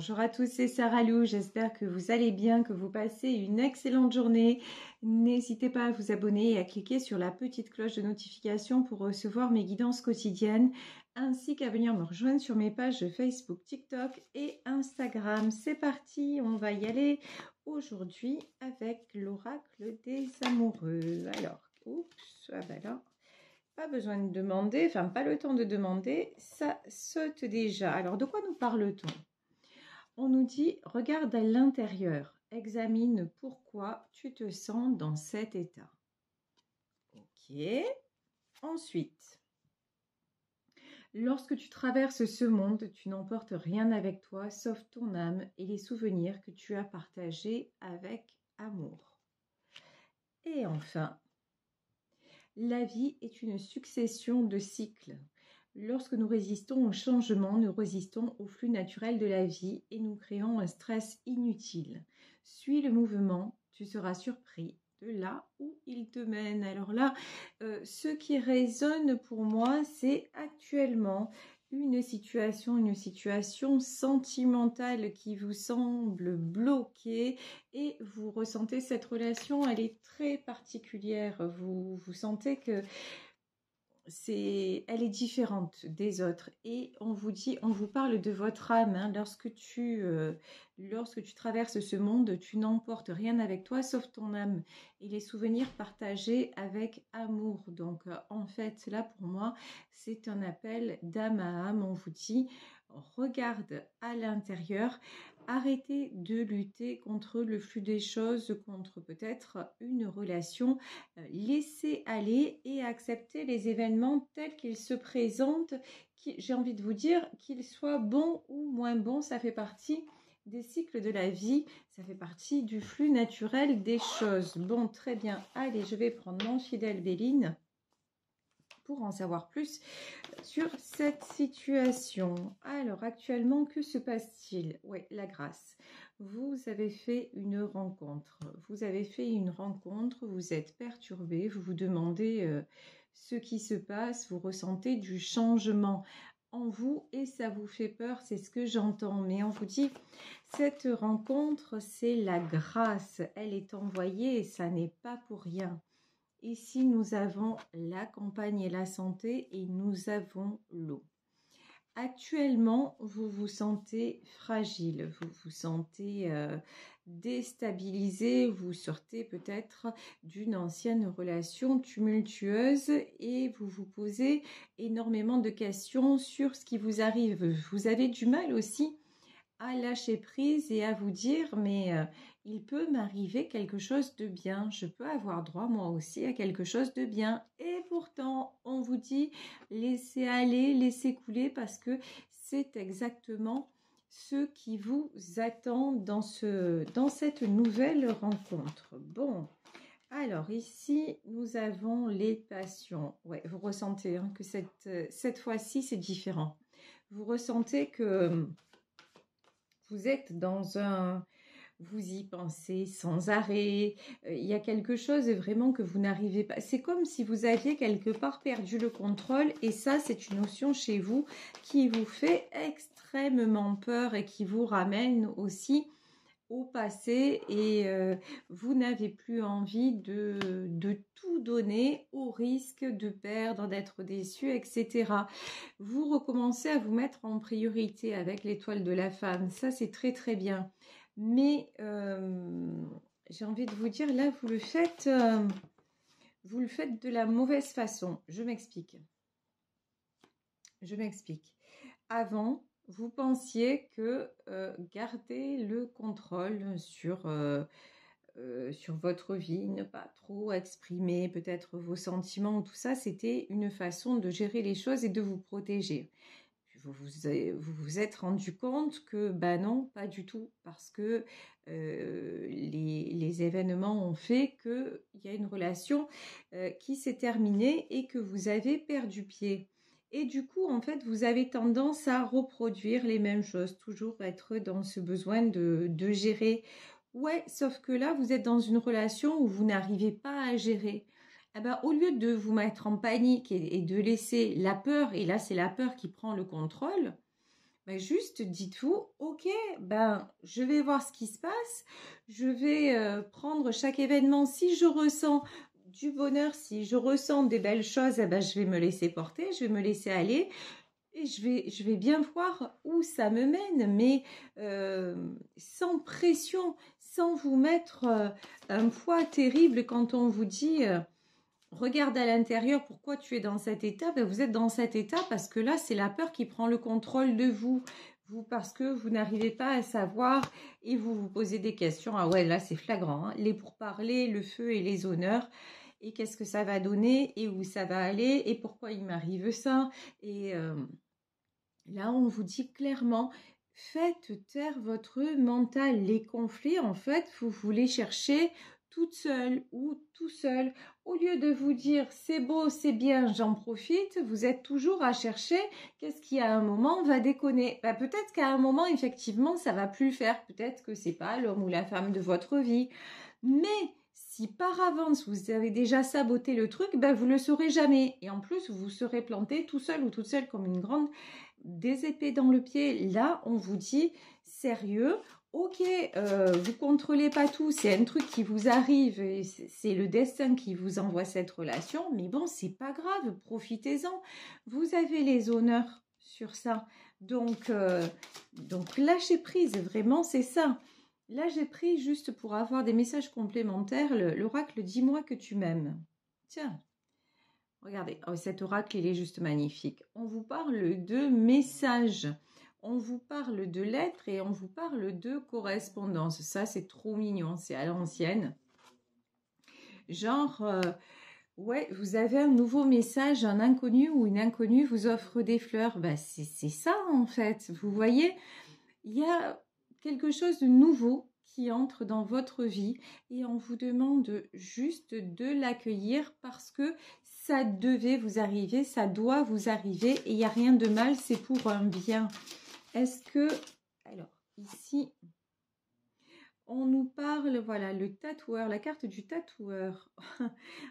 Bonjour à tous, c'est Sarah Lou, j'espère que vous allez bien, que vous passez une excellente journée. N'hésitez pas à vous abonner et à cliquer sur la petite cloche de notification pour recevoir mes guidances quotidiennes, ainsi qu'à venir me rejoindre sur mes pages Facebook, TikTok et Instagram. C'est parti, on va y aller aujourd'hui avec l'oracle des amoureux. Alors, oups, ah bah là... Pas besoin de demander, enfin pas le temps de demander, ça saute déjà. Alors de quoi nous parle-t-on? On nous dit, regarde à l'intérieur, examine pourquoi tu te sens dans cet état. Ok. Ensuite, lorsque tu traverses ce monde, tu n'emportes rien avec toi sauf ton âme et les souvenirs que tu as partagés avec amour. Et enfin, la vie est une succession de cycles. Lorsque nous résistons au changement, nous résistons au flux naturel de la vie et nous créons un stress inutile. Suis le mouvement, tu seras surpris de là où il te mène. Alors là, ce qui résonne pour moi, c'est actuellement une situation sentimentale qui vous semble bloquée et vous ressentez cette relation, elle est très particulière. Vous sentez que elle est différente des autres et on vous parle de votre âme, hein. Lorsque tu traverses ce monde, tu n'emportes rien avec toi sauf ton âme et les souvenirs partagés avec amour. Donc en fait là pour moi c'est un appel d'âme à âme. On vous dit regarde à l'intérieur. Arrêtez de lutter contre le flux des choses, contre peut-être une relation. Laissez aller et accepter les événements tels qu'ils se présentent. J'ai envie de vous dire qu'ils soient bons ou moins bons, ça fait partie des cycles de la vie, ça fait partie du flux naturel des choses. Bon, très bien. Allez, je vais prendre mon fidèle Béline pour en savoir plus sur cette situation. Alors, actuellement, que se passe-t-il? Oui, la grâce. Vous avez fait une rencontre. Vous êtes perturbé, vous vous demandez ce qui se passe, vous ressentez du changement en vous et ça vous fait peur, c'est ce que j'entends. Mais on vous dit, cette rencontre, c'est la grâce. Elle est envoyée et ça n'est pas pour rien. Ici, nous avons la campagne et la santé et nous avons l'eau. Actuellement, vous vous sentez fragile, vous vous sentez déstabilisé, vous sortez peut-être d'une ancienne relation tumultueuse et vous vous posez énormément de questions sur ce qui vous arrive. Vous avez du mal aussi à lâcher prise et à vous dire mais il peut m'arriver quelque chose de bien, je peux avoir droit moi aussi à quelque chose de bien et pourtant on vous dit laissez aller, laissez couler parce que c'est exactement ce qui vous attend dans cette nouvelle rencontre. Bon, alors ici nous avons les passions. Ouais, vous ressentez hein, que cette fois-ci c'est différent. Vous ressentez que vous êtes dans un... Vous y pensez sans arrêt. Il y a quelque chose vraiment que vous n'arrivez pas... C'est comme si vous aviez quelque part perdu le contrôle. Et ça, c'est une notion chez vous qui vous fait extrêmement peur et qui vous ramène aussi au passé. Et vous n'avez plus envie de tout donner au risque de perdre, d'être déçu, etc. Vous recommencez à vous mettre en priorité avec l'étoile de la femme. Ça, c'est très, très bien. Mais j'ai envie de vous dire, là, vous le faites de la mauvaise façon. Je m'explique. Avant, vous pensiez que garder le contrôle sur votre vie, ne pas trop exprimer peut-être vos sentiments, tout ça, c'était une façon de gérer les choses et de vous protéger. Vous vous êtes rendu compte que non, pas du tout, parce que les événements ont fait qu'il y a une relation qui s'est terminée et que vous avez perdu pied. Et du coup, en fait, vous avez tendance à reproduire les mêmes choses, toujours être dans ce besoin de gérer. Ouais, sauf que là, vous êtes dans une relation où vous n'arrivez pas à gérer. Eh ben, au lieu de vous mettre en panique et de laisser la peur, et là c'est la peur qui prend le contrôle, Ben juste dites-vous, ok, ben je vais voir ce qui se passe, je vais prendre chaque événement. Si je ressens du bonheur, si je ressens des belles choses, eh ben, je vais me laisser porter, je vais me laisser aller et je vais bien voir où ça me mène, mais sans pression, sans vous mettre un poids terrible quand on vous dit regarde à l'intérieur, pourquoi tu es dans cet état? Ben, vous êtes dans cet état parce que là, c'est la peur qui prend le contrôle de vous. Vous, parce que vous n'arrivez pas à savoir et vous vous posez des questions. Ah ouais, là, c'est flagrant, hein. Les pourparlers, le feu et les honneurs. Et qu'est-ce que ça va donner? Et où ça va aller? Et pourquoi il m'arrive ça? Et là, on vous dit clairement, faites taire votre mental. Les conflits, en fait, vous voulez chercher toute seule ou tout seul. Au lieu de vous dire, c'est beau, c'est bien, j'en profite, vous êtes toujours à chercher qu'est-ce qui, à un moment, va déconner. Bah, peut-être qu'à un moment, effectivement, ça va plus le faire. Peut-être que c'est pas l'homme ou la femme de votre vie. Mais si par avance vous avez déjà saboté le truc, ben vous le saurez jamais. Et en plus, vous serez planté tout seul ou toute seule comme une grande des épées dans le pied. Là, on vous dit sérieux. Ok, vous contrôlez pas tout, c'est un truc qui vous arrive, c'est le destin qui vous envoie cette relation, mais bon, c'est pas grave, profitez-en. Vous avez les honneurs sur ça. Donc lâchez prise, vraiment, c'est ça. Là, j'ai pris juste pour avoir des messages complémentaires l'oracle Dis-moi que tu m'aimes. Tiens, regardez, oh, cet oracle, il est juste magnifique. On vous parle de messages, on vous parle de lettres et on vous parle de correspondance. Ça, c'est trop mignon, c'est à l'ancienne. Genre, ouais, vous avez un nouveau message, un inconnu ou une inconnue vous offre des fleurs. Bah, c'est ça, en fait. Vous voyez, il y a quelque chose de nouveau qui entre dans votre vie et on vous demande juste de l'accueillir parce que ça devait vous arriver, ça doit vous arriver et il n'y a rien de mal, c'est pour un bien. Est-ce que... Alors, ici, on nous parle, voilà, le tatoueur, la carte du tatoueur.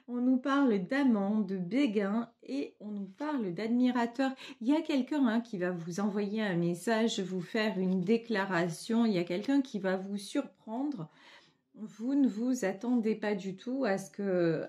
On nous parle d'amant, de béguin et on nous parle d'admirateur. Il y a quelqu'un qui va vous envoyer un message, vous faire une déclaration. Il y a quelqu'un qui va vous surprendre. Vous ne vous attendez pas du tout à ce que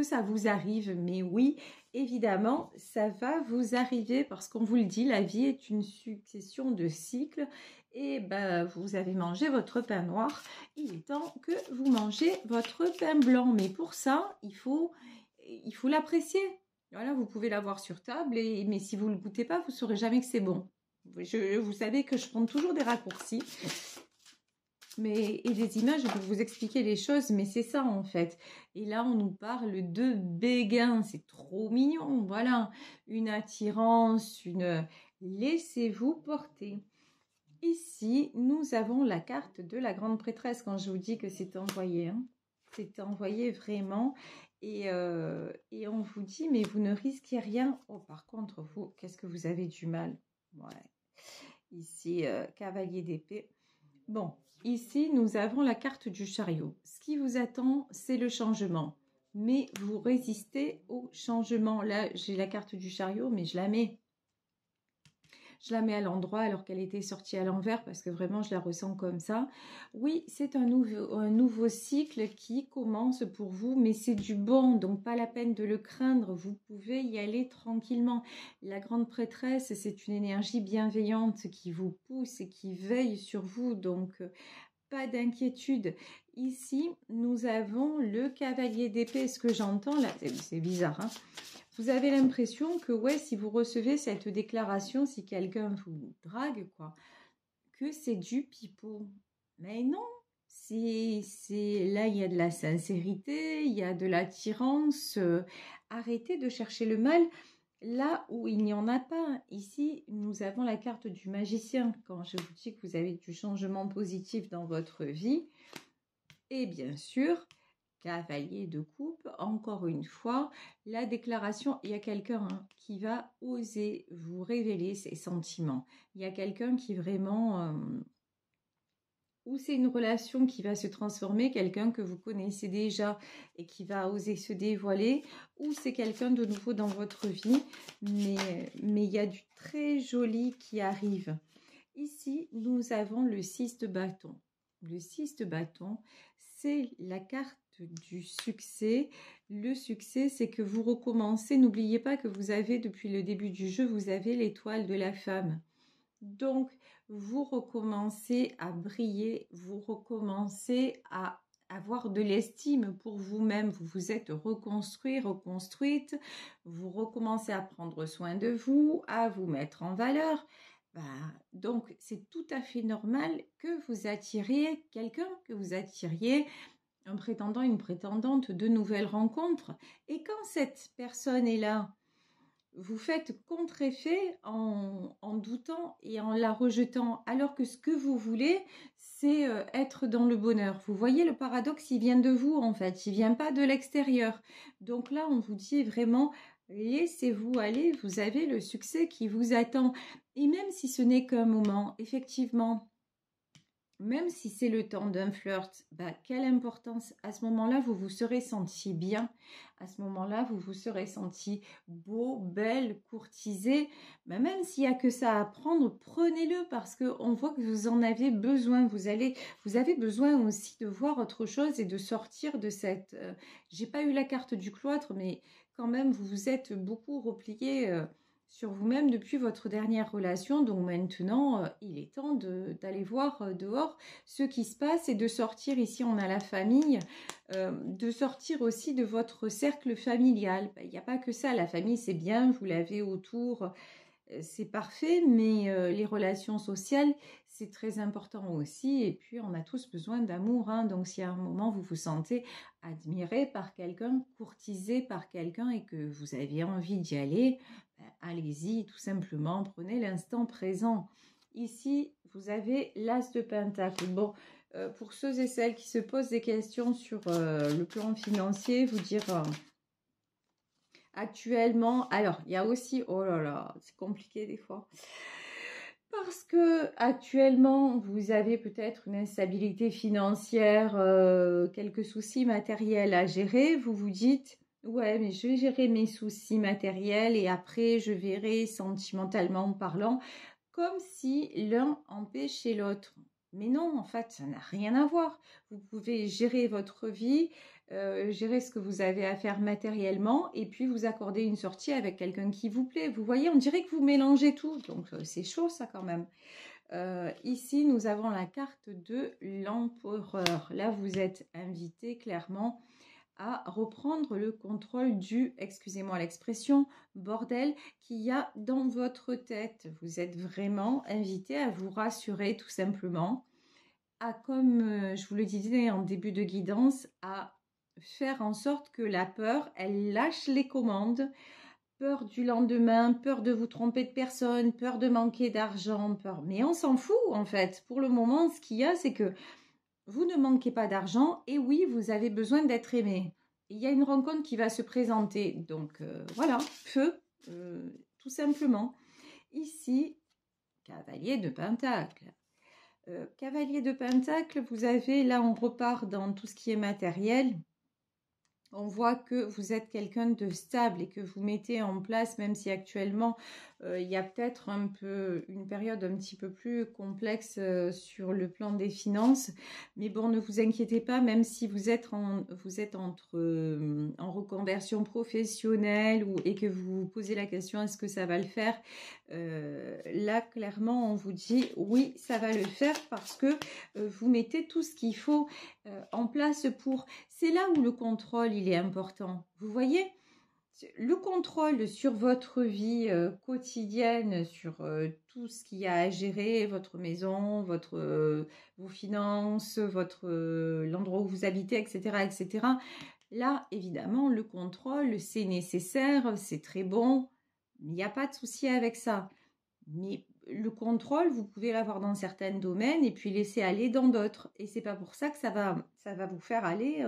ça vous arrive. Mais oui, évidemment, ça va vous arriver parce qu'on vous le dit, la vie est une succession de cycles. Et ben, vous avez mangé votre pain noir, il est temps que vous mangez votre pain blanc. Mais pour ça, il faut l'apprécier. Voilà, vous pouvez l'avoir sur table, mais si vous ne le goûtez pas, vous ne saurez jamais que c'est bon. Vous savez que je prends toujours des raccourcis et des images pour vous expliquer les choses, mais c'est ça en fait. Et là, on nous parle de béguin, c'est trop mignon, voilà. Une attirance, laissez-vous porter. Ici, nous avons la carte de la grande prêtresse. Quand je vous dis que c'est envoyé, hein, c'est envoyé vraiment. Et on vous dit, mais vous ne risquez rien. Oh, par contre, vous, qu'est-ce que vous avez du mal? Ouais. Ici, cavalier d'épée. Bon, ici, nous avons la carte du chariot. Ce qui vous attend, c'est le changement. Mais vous résistez au changement. Là, j'ai la carte du chariot, mais je la mets à l'endroit alors qu'elle était sortie à l'envers parce que vraiment je la ressens comme ça. Oui, c'est un nouveau cycle qui commence pour vous, mais c'est du bon, donc pas la peine de le craindre. Vous pouvez y aller tranquillement. La grande prêtresse, c'est une énergie bienveillante qui vous pousse et qui veille sur vous, donc pas d'inquiétude. Ici, nous avons le cavalier d'épée. Ce que j'entends là, c'est bizarre, hein. Vous avez l'impression que, ouais, si vous recevez cette déclaration, si quelqu'un vous drague, quoi, que c'est du pipeau. Mais non, là, il y a de la sincérité, il y a de l'attirance. Arrêtez de chercher le mal là où il n'y en a pas. Ici, nous avons la carte du magicien. Quand je vous dis que vous avez du changement positif dans votre vie, et bien sûr, cavalier de coupe, encore une fois, la déclaration, il y a quelqu'un qui va oser vous révéler ses sentiments. Il y a quelqu'un qui vraiment ou c'est une relation qui va se transformer, quelqu'un que vous connaissez déjà et qui va oser se dévoiler, ou c'est quelqu'un de nouveau dans votre vie, mais il y a du très joli qui arrive. Ici, nous avons le 6 de bâton. Le 6 de bâton, c'est la carte du succès. Le succès, c'est que vous recommencez. N'oubliez pas que vous avez, depuis le début du jeu, vous avez l'étoile de la femme. Donc, vous recommencez à briller, vous recommencez à avoir de l'estime pour vous-même, vous vous êtes reconstruit, reconstruite, vous recommencez à prendre soin de vous, à vous mettre en valeur. Donc, c'est tout à fait normal que vous attiriez quelqu'un, que vous attiriez un prétendant, une prétendante, de nouvelles rencontres. Et quand cette personne est là, vous faites contre-effet en doutant et en la rejetant, alors que ce que vous voulez, c'est être dans le bonheur. Vous voyez, le paradoxe, il vient de vous, en fait. Il ne vient pas de l'extérieur. Donc là, on vous dit vraiment, laissez-vous aller, vous avez le succès qui vous attend. Et même si ce n'est qu'un moment, effectivement, même si c'est le temps d'un flirt, quelle importance. À ce moment-là, vous vous serez senti bien. À ce moment-là, vous vous serez senti beau, belle, courtisé. Même s'il n'y a que ça à prendre, prenez-le parce qu'on voit que vous en avez besoin. Vous avez besoin aussi de voir autre chose et de sortir de cette... j'ai pas eu la carte du cloître, mais quand même, vous vous êtes beaucoup replié... sur vous-même depuis votre dernière relation. Donc maintenant, il est temps d'aller voir dehors ce qui se passe et de sortir. Ici, on a la famille, de sortir aussi de votre cercle familial. Il n'y a pas que ça. La famille, c'est bien, vous l'avez autour, c'est parfait, mais les relations sociales, c'est très important aussi. Et puis, on a tous besoin d'amour. Donc, si à un moment, vous vous sentez admiré par quelqu'un, courtisé par quelqu'un et que vous avez envie d'y aller, allez-y, tout simplement. Prenez l'instant présent. Ici, vous avez l'As de Pentacle. Bon, pour ceux et celles qui se posent des questions sur le plan financier, vous dire... actuellement, alors il y a aussi, oh là là, c'est compliqué des fois, parce que actuellement vous avez peut-être une instabilité financière, quelques soucis matériels à gérer. Vous vous dites, ouais, mais je vais gérer mes soucis matériels et après je verrai sentimentalement parlant, comme si l'un empêchait l'autre. Mais non, en fait, ça n'a rien à voir. Vous pouvez gérer votre vie, gérer ce que vous avez à faire matériellement et puis vous accorder une sortie avec quelqu'un qui vous plaît. Vous voyez, on dirait que vous mélangez tout. Donc, c'est chaud ça quand même. Ici, nous avons la carte de l'empereur. Là, vous êtes invité clairement à reprendre le contrôle du, excusez-moi l'expression, bordel qu'il y a dans votre tête. Vous êtes vraiment invité à vous rassurer tout simplement, à, comme je vous le disais en début de guidance, à faire en sorte que la peur, elle lâche les commandes. Peur du lendemain, peur de vous tromper de personne, peur de manquer d'argent, peur... Mais on s'en fout en fait. Pour le moment, ce qu'il y a, c'est que vous ne manquez pas d'argent et oui, vous avez besoin d'être aimé. Il y a une rencontre qui va se présenter. Donc voilà, feu, tout simplement. Ici, cavalier de Pentacle. Cavalier de Pentacle, vous avez, là on repart dans tout ce qui est matériel. On voit que vous êtes quelqu'un de stable et que vous mettez en place, même si actuellement il y a peut-être un peu une période un petit peu plus complexe sur le plan des finances. Mais bon, ne vous inquiétez pas, même si vous êtes en reconversion professionnelle et que vous vous posez la question, est-ce que ça va le faire? Là, clairement, on vous dit oui, ça va le faire parce que vous mettez tout ce qu'il faut en place pour... C'est là où le contrôle, il est important. Vous voyez, le contrôle sur votre vie quotidienne, sur tout ce qu'il y a à gérer, votre maison, vos finances, l'endroit où vous habitez, etc., etc. Là, évidemment, le contrôle, c'est nécessaire, c'est très bon. Il n'y a pas de souci avec ça. Mais le contrôle, vous pouvez l'avoir dans certains domaines et puis laisser aller dans d'autres. Et c'est pas pour ça que ça va vous faire aller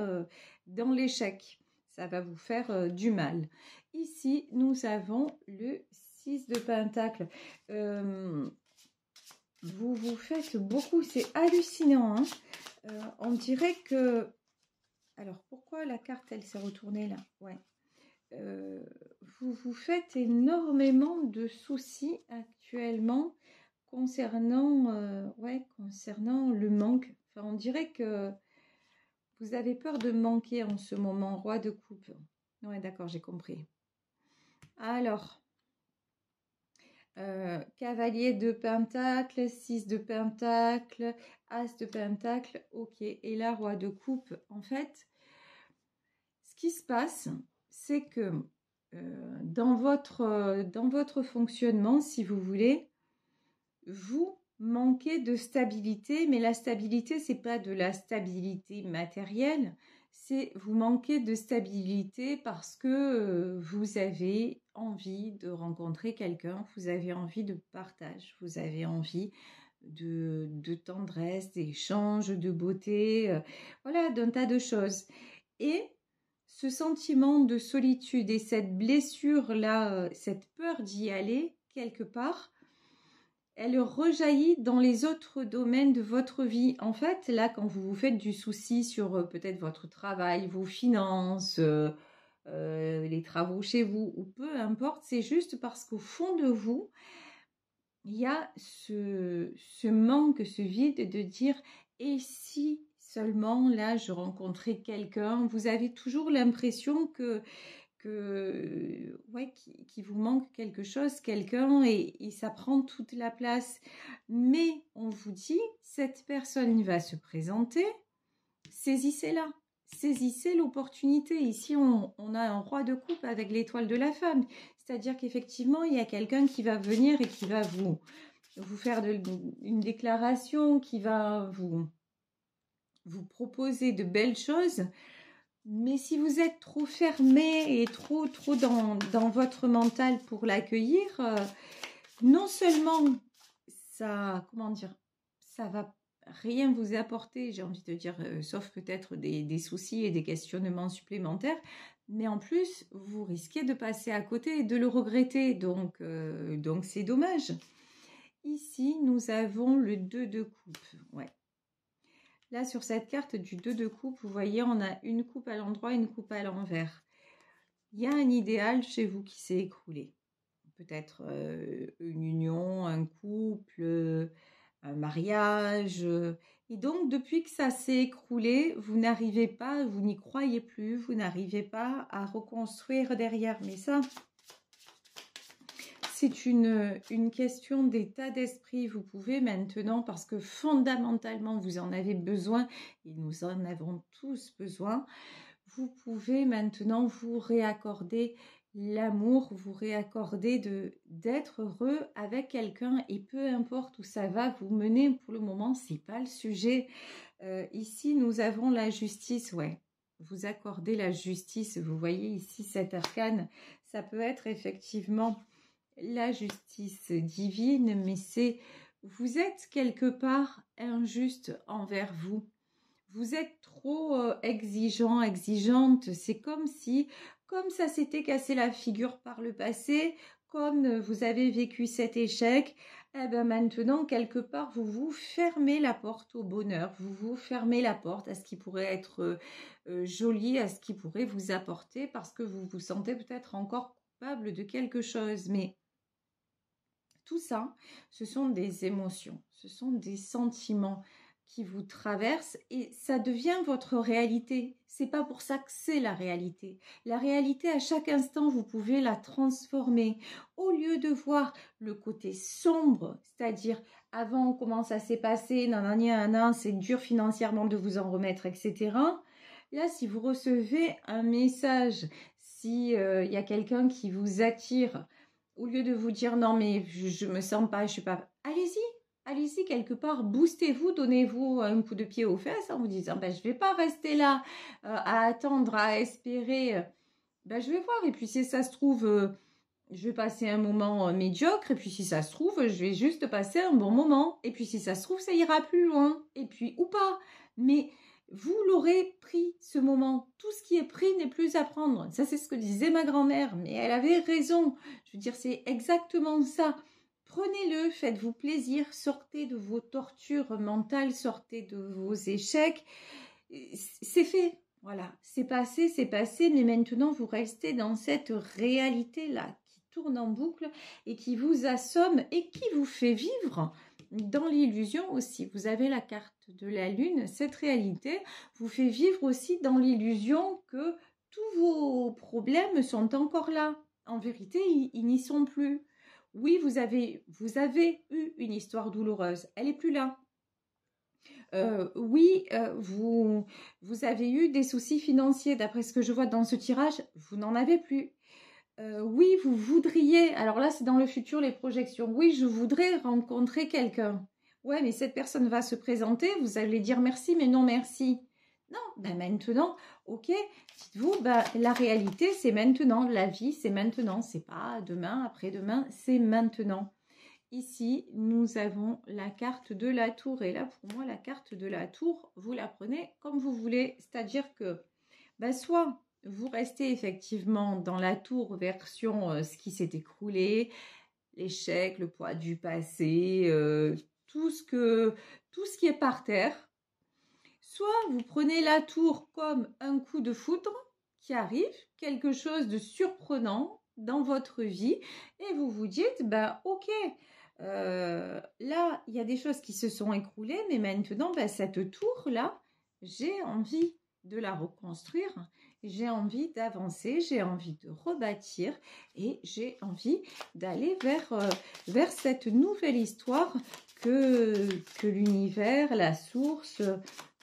dans l'échec. Ça va vous faire du mal. Ici, nous avons le 6 de Pentacle. vous vous faites beaucoup, c'est hallucinant, hein. On dirait que... Alors, pourquoi la carte, elle s'est retournée là? Ouais. Vous vous faites énormément de soucis actuellement concernant, concernant le manque. Enfin, on dirait que vous avez peur de manquer en ce moment, roi de coupe. Ouais, d'accord, j'ai compris. Alors, cavalier de pentacle, 6 de pentacle, as de pentacle, ok. Et là, roi de coupe, en fait, ce qui se passe, c'est que dans votre fonctionnement, si vous voulez, vous manquez de stabilité, mais la stabilité, c'est pas de la stabilité matérielle, c'est vous manquez de stabilité parce que vous avez envie de rencontrer quelqu'un, vous avez envie de partage, vous avez envie de tendresse, d'échange, de beauté, voilà, d'un tas de choses. Et ce sentiment de solitude et cette blessure-là, cette peur d'y aller quelque part, elle rejaillit dans les autres domaines de votre vie. En fait, là, quand vous vous faites du souci sur peut-être votre travail, vos finances, les travaux chez vous, ou peu importe, c'est juste parce qu'au fond de vous, il y a ce manque, ce vide de dire « et si seulement là je rencontrais quelqu'un ?» Vous avez toujours l'impression qu'il vous manque quelque chose, quelqu'un, et ça prend toute la place. Mais on vous dit, cette personne va se présenter, saisissez-la, saisissez l'opportunité. Ici, on a un roi de coupe avec l'étoile de la femme, c'est-à-dire qu'effectivement, il y a quelqu'un qui va venir et qui va vous faire une déclaration, qui va vous proposer de belles choses. Mais si vous êtes trop fermé et trop dans votre mental pour l'accueillir, non seulement ça, comment dire, ça va rien vous apporter, j'ai envie de dire, sauf peut-être des soucis et des questionnements supplémentaires, mais en plus, vous risquez de passer à côté et de le regretter, donc c'est dommage. Ici, nous avons le 2 de coupe, ouais. Là, sur cette carte du 2 de coupe, vous voyez, on a une coupe à l'endroit, une coupe à l'envers. Il y a un idéal chez vous qui s'est écroulé. Peut-être une union, un couple, un mariage. Et donc, depuis que ça s'est écroulé, vous n'arrivez pas, vous n'y croyez plus, vous n'arrivez pas à reconstruire derrière. Mais ça, c'est une question d'état d'esprit. Vous pouvez maintenant, parce que fondamentalement, vous en avez besoin, et nous en avons tous besoin, vous pouvez maintenant vous réaccorder l'amour, vous réaccorder d'être heureux avec quelqu'un, et peu importe où ça va vous mener, pour le moment, c'est pas le sujet. Ici, nous avons la justice, ouais. Vous accordez la justice, vous voyez ici cet arcane, ça peut être effectivement la justice divine, mais c'est vous êtes quelque part injuste envers vous. Vous êtes trop exigeant, exigeante. C'est comme si, comme ça s'était cassé la figure par le passé, comme vous avez vécu cet échec, eh ben maintenant, quelque part, vous vous fermez la porte au bonheur. Vous vous fermez la porte à ce qui pourrait être joli, à ce qui pourrait vous apporter, parce que vous vous sentez peut-être encore coupable de quelque chose. Mais tout ça, ce sont des émotions, ce sont des sentiments qui vous traversent et ça devient votre réalité. C'est pas pour ça que c'est la réalité. La réalité, à chaque instant, vous pouvez la transformer. Au lieu de voir le côté sombre, c'est-à-dire avant comment ça s'est passé, nanana, c'est dur financièrement de vous en remettre, etc. Là, si vous recevez un message, si y a quelqu'un qui vous attire, au lieu de vous dire non mais je me sens pas, je suis pas, allez-y quelque part, boostez-vous, donnez-vous un coup de pied aux fesses en vous disant ben je vais pas rester là à attendre, à espérer, ben je vais voir et puis si ça se trouve je vais passer un moment médiocre et puis si ça se trouve je vais juste passer un bon moment et puis si ça se trouve ça ira plus loin et puis ou pas, mais vous l'aurez pris ce moment. Tout ce qui est pris n'est plus à prendre. Ça, c'est ce que disait ma grand-mère, mais elle avait raison. Je veux dire, c'est exactement ça. Prenez-le, faites-vous plaisir, sortez de vos tortures mentales, sortez de vos échecs. C'est fait, voilà, c'est passé, mais maintenant vous restez dans cette réalité-là qui tourne en boucle et qui vous assomme et qui vous fait vivre dans l'illusion aussi. Vous avez la carte de la lune, cette réalité vous fait vivre aussi dans l'illusion que tous vos problèmes sont encore là. En vérité, ils n'y sont plus. Oui, vous avez eu une histoire douloureuse, elle n'est plus là. Oui, vous avez eu des soucis financiers, d'après ce que je vois dans ce tirage, vous n'en avez plus. Oui, vous voudriez, alors là c'est dans le futur les projections, oui, je voudrais rencontrer quelqu'un. Ouais, mais cette personne va se présenter, vous allez dire merci, mais non merci. Non, ben maintenant, ok, dites-vous, ben, la réalité c'est maintenant, la vie c'est maintenant, c'est pas demain, après-demain, c'est maintenant. Ici, nous avons la carte de la tour. Et là, pour moi, la carte de la tour, vous la prenez comme vous voulez. C'est-à-dire que, ben, soit vous restez effectivement dans la tour version ce qui s'est écroulé, l'échec, le poids du passé, tout ce qui est par terre. Soit vous prenez la tour comme un coup de foudre qui arrive, quelque chose de surprenant dans votre vie, et vous vous dites, ben, ok, là, il y a des choses qui se sont écroulées, mais maintenant, ben, cette tour-là, j'ai envie de la reconstruire, j'ai envie d'avancer, j'ai envie de rebâtir et j'ai envie d'aller vers cette nouvelle histoire que l'univers, la source,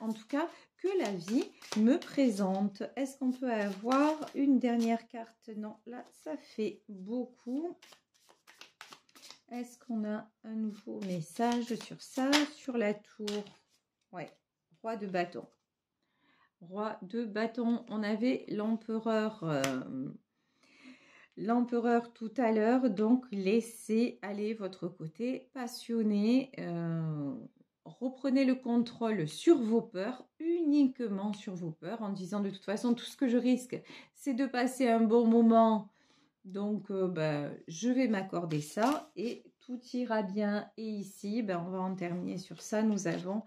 en tout cas, que la vie me présente. Est-ce qu'on peut avoir une dernière carte? Non, là, ça fait beaucoup. Est-ce qu'on a un nouveau message sur ça, sur la tour? Ouais, roi de bâton. Roi de bâton, on avait l'empereur tout à l'heure, donc laissez aller votre côté passionné. Reprenez le contrôle sur vos peurs, uniquement sur vos peurs, en disant de toute façon, tout ce que je risque, c'est de passer un bon moment. Donc, je vais m'accorder ça et tout ira bien. Et ici, on va en terminer sur ça. Nous avons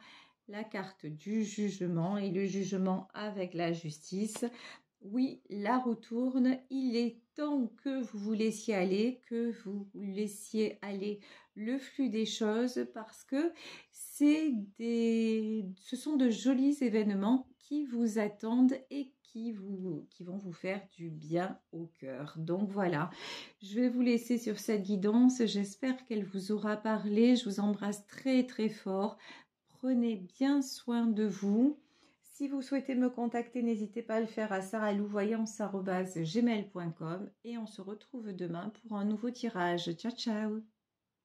la carte du jugement et le jugement avec la justice. Oui, la roue tourne. Il est temps que vous vous laissiez aller, que vous laissiez aller le flux des choses parce que ce sont de jolis événements qui vous attendent et qui vont vous faire du bien au cœur. Donc voilà, je vais vous laisser sur cette guidance. J'espère qu'elle vous aura parlé. Je vous embrasse très très fort. Prenez bien soin de vous. Si vous souhaitez me contacter, n'hésitez pas à le faire à saralouvoyance@gmail.com et on se retrouve demain pour un nouveau tirage. Ciao, ciao!